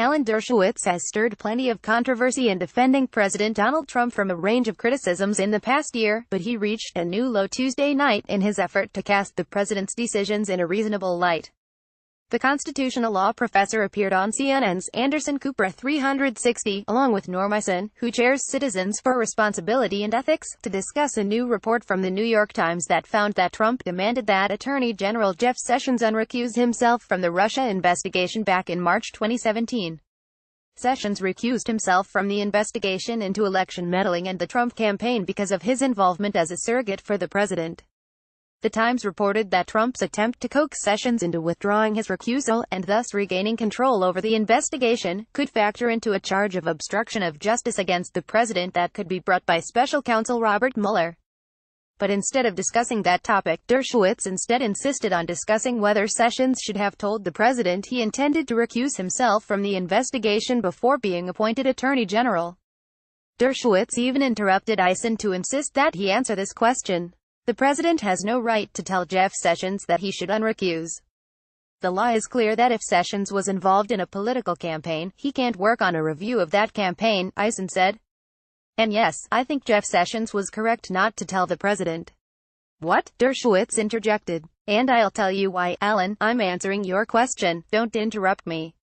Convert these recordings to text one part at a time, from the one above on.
Alan Dershowitz has stirred plenty of controversy in defending President Donald Trump from a range of criticisms in the past year, but he reached a new low Tuesday night in his effort to cast the president's decisions in a reasonable light. The constitutional law professor appeared on CNN's Anderson Cooper 360, along with Norm Eisen, who chairs Citizens for Responsibility and Ethics, to discuss a new report from the New York Times that found that Trump demanded that Attorney General Jeff Sessions unrecuse himself from the Russia investigation back in March 2017. Sessions recused himself from the investigation into election meddling and the Trump campaign because of his involvement as a surrogate for the president. The Times reported that Trump's attempt to coax Sessions into withdrawing his recusal, and thus regaining control over the investigation, could factor into a charge of obstruction of justice against the president that could be brought by special counsel Robert Mueller. But instead of discussing that topic, Dershowitz instead insisted on discussing whether Sessions should have told the president he intended to recuse himself from the investigation before being appointed Attorney General. Dershowitz even interrupted Eisen to insist that he answer this question. The president has no right to tell Jeff Sessions that he should unrecuse. The law is clear that if Sessions was involved in a political campaign, he can't work on a review of that campaign, Eisen said. And yes, I think Jeff Sessions was correct not to tell the president. What? Dershowitz interjected. And I'll tell you why, Alan. I'm answering your question, don't interrupt me.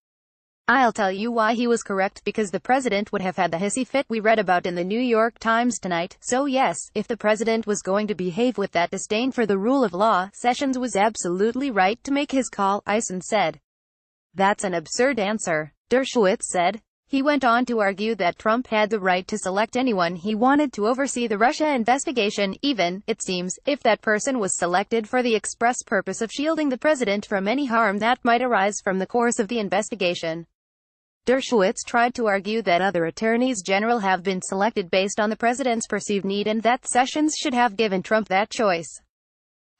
I'll tell you why he was correct, because the president would have had the hissy fit we read about in the New York Times tonight. So yes, if the president was going to behave with that disdain for the rule of law, Sessions was absolutely right to make his call, Eisen said. That's an absurd answer, Dershowitz said. He went on to argue that Trump had the right to select anyone he wanted to oversee the Russia investigation, even, it seems, if that person was selected for the express purpose of shielding the president from any harm that might arise from the course of the investigation. Dershowitz tried to argue that other attorneys general have been selected based on the president's perceived need and that Sessions should have given Trump that choice.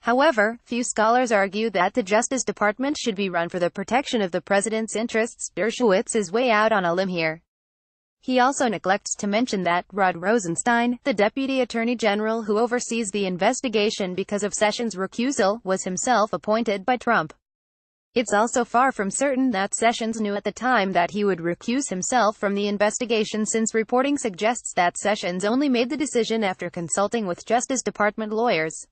However, few scholars argue that the Justice Department should be run for the protection of the president's interests. Dershowitz is way out on a limb here. He also neglects to mention that Rod Rosenstein, the Deputy Attorney General who oversees the investigation because of Sessions' recusal, was himself appointed by Trump. It's also far from certain that Sessions knew at the time that he would recuse himself from the investigation, since reporting suggests that Sessions only made the decision after consulting with Justice Department lawyers.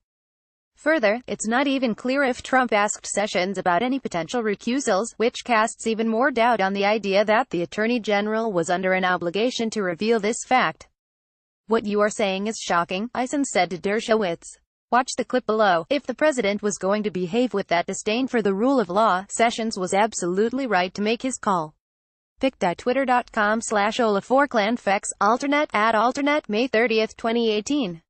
Further, it's not even clear if Trump asked Sessions about any potential recusals, which casts even more doubt on the idea that the Attorney General was under an obligation to reveal this fact. What you are saying is shocking, Eisen said to Dershowitz. Watch the clip below. If the president was going to behave with that disdain for the rule of law, Sessions was absolutely right to make his call. pic.twitter.com/Olaf4clanfex, alternate, @alternate, May 30, 2018.